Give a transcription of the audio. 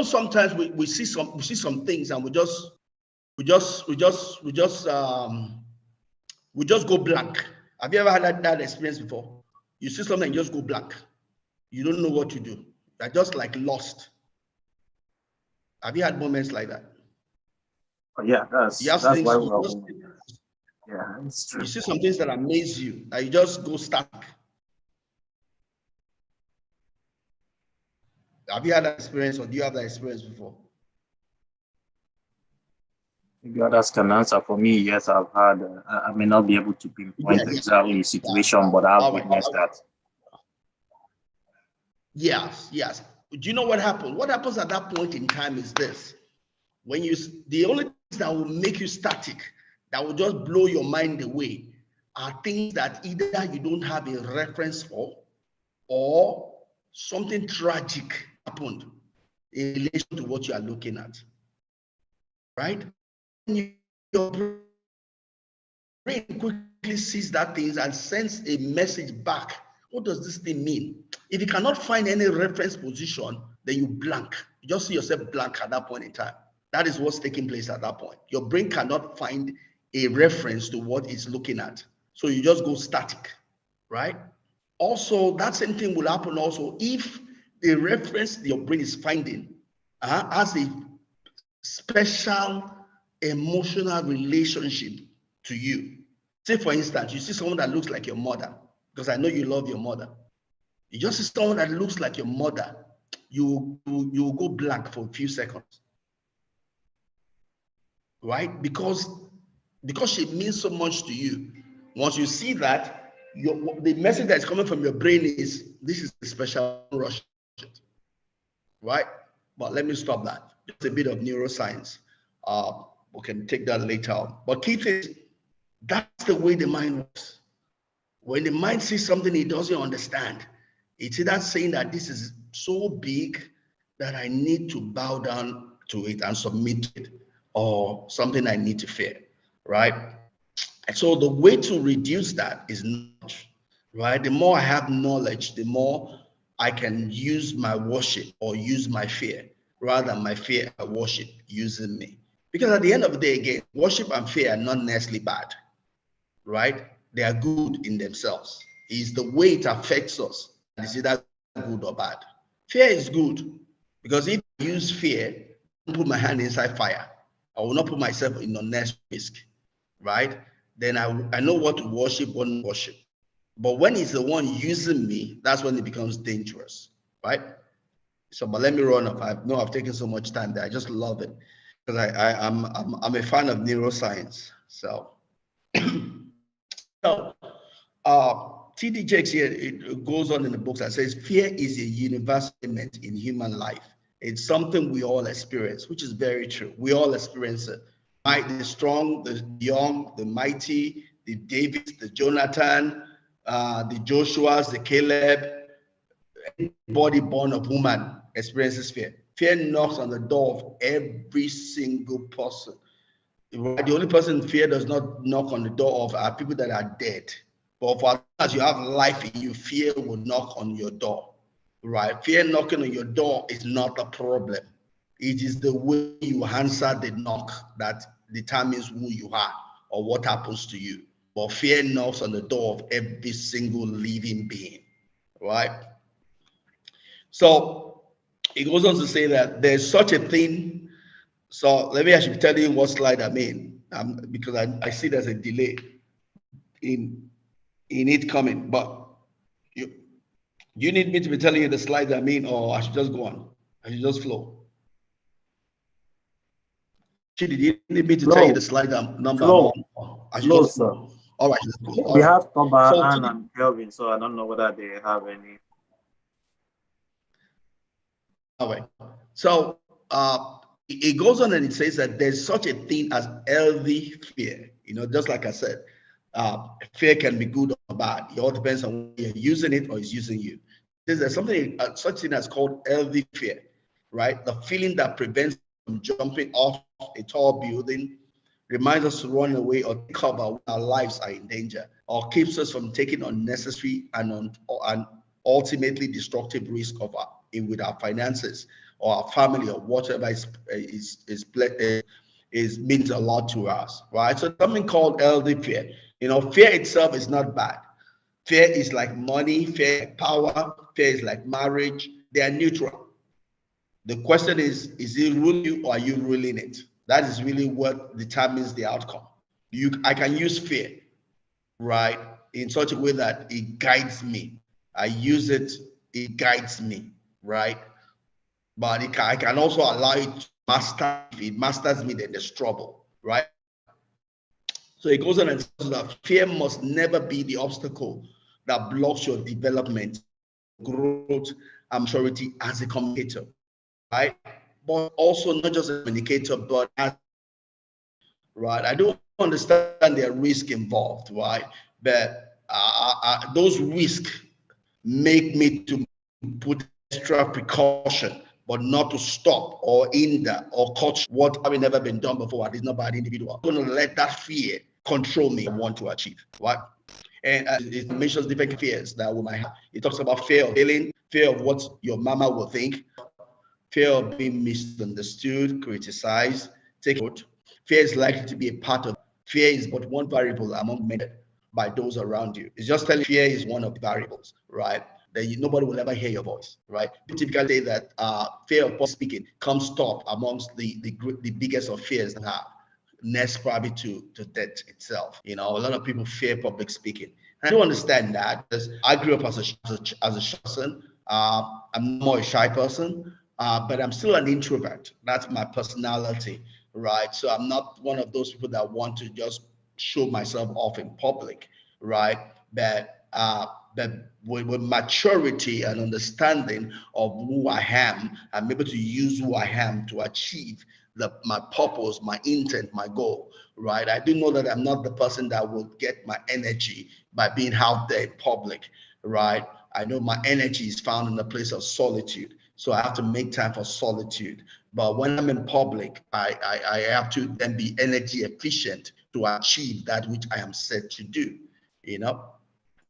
Sometimes we see some things and we just go blank. Have you ever had that experience before? You see something and just go blank. You don't know what to do. You're just like lost. Have you had moments like that? Oh, yeah, You have that's things why you we're just home. Yeah, it's you true. see some things that amaze you, and you just go static. Have you had that experience, or do you have that experience before? Maybe others can answer. For me, yes, I've had. I may not be able to Yeah, pinpoint yeah, exactly the yeah. situation, but I've All right. witnessed that. Yes, yes. Do you know what happened? What happens at that point in time is this: when the only things that will make you static, that will just blow your mind away, are things that either you don't have a reference for, or something tragic happened in relation to what you are looking at, right? Your brain quickly sees that things and sends a message back. What does this thing mean? If you cannot find any reference position, then you blank. You just see yourself blank at that point in time. That is what's taking place at that point. Your brain cannot find a reference to what it's looking at. So you just go static, right? Also, that same thing will happen also if the reference your brain is finding has a special emotional relationship to you. Say, for instance, you see someone that looks like your mother, because I know you love your mother. You just see someone that looks like your mother, you will go blank for a few seconds, right? Because she means so much to you. Once you see that, the message that's coming from your brain is, this is a special rush, right? But let me stop that. Just a bit of neuroscience. We can take that later on. But key thing is, that's the way the mind works. When the mind sees something it doesn't understand, it's either saying that this is so big that I need to bow down to it and submit to it, or something I need to fear, right? And so the way to reduce that is knowledge, right? The more I have knowledge, the more I can use my worship or use my fear, rather than my fear and worship using me. Because at the end of the day, again, worship and fear are not necessarily bad, right? They are good in themselves. It's the way it affects us that is either good or bad. Fear is good, because if I use fear, I put my hand inside fire, I will not put myself in unnecessary risk, right? Then I know what to worship, what not worship. But when it's the one using me, that's when it becomes dangerous, right? So, but let me run up. I've taken so much time there. I just love it because I'm a fan of neuroscience. So, so TD Jakes here, it goes on in the books that says fear is a universal element in human life. It's something we all experience, which is very true. We all experience it. The strong, the young, the mighty, the Davids, the Jonathan, the Joshuas, the Caleb. Anybody born of woman experiences fear. Fear knocks on the door of every single person. Right? The only person fear does not knock on the door of are people that are dead. But for as long as you have life in you, fear will knock on your door. Right? Fear knocking on your door is not a problem. It is the way you answer the knock that determines who you are or what happens to you. But fear knocks on the door of every single living being. Right? So it goes on to say that there's such a thing. So maybe I should tell you what slide I'm in, because I see there's a delay in it coming. But you you need me to be telling you the slide I'm in, or I should just go on? I should just flow. Chidi, do you need me to tell you the Flow, slide number I'm flow, on? Or I should flow, just sir. flow. All right, let's go. All We right. have Toba, So Anne, and Kelvin, so I don't know whether they have any. all right. So it goes on and it says that there's such a thing as healthy fear. Just like I said, fear can be good or bad. It all depends on whether you're using it or it's using you. It says there's something, such thing as called healthy fear, right? The feeling that prevents from jumping off a tall building, reminds us to run away or think about when our lives are in danger, or keeps us from taking unnecessary and ultimately destructive risk with our finances, or our family or whatever is means a lot to us, right? So something called healthy fear. Fear itself is not bad. Fear is like money, fear is like power, fear is like marriage. They are neutral. The question is it ruling you or are you ruling it? That is really what determines the outcome. I can use fear, right, in such a way that it guides me. I use it, it guides me, right? But I can also allow it to master. If it masters me, then there's trouble, right? So it goes on and says that fear must never be the obstacle that blocks your development, growth, and maturity as a communicator, right? But also not just a communicator, but as right. I do understand the risk involved, right? But those risks make me to put extra precaution, but not to stop or hinder or cut what having never been done before, at least not by the individual. I'm going to let that fear control me. I want to achieve, right? And it mentions different fears that we might have. It talks about fear of failing, fear of what your mama will think, fear of being misunderstood, criticized, taken out. Fear is likely to be a part of. Fear is but one variable among many by those around you. It's just telling fear is one of the variables, right? That nobody will ever hear your voice, right? People typically say that fear of public speaking comes top amongst the biggest of fears they have. Next, probably to death itself. A lot of people fear public speaking. And I do understand that because I grew up as a shy person. I'm more a shy person, but I'm still an introvert. That's my personality, right? So I'm not one of those people that want to just show myself off in public, right? But with maturity and understanding of who I am, I'm able to use who I am to achieve my purpose, my intent, my goal, right? I do know that I'm not the person that will get my energy by being out there in public, right? I know my energy is found in a place of solitude. So I have to make time for solitude. But when I'm in public, I have to then be energy efficient to achieve that which I am set to do, you know?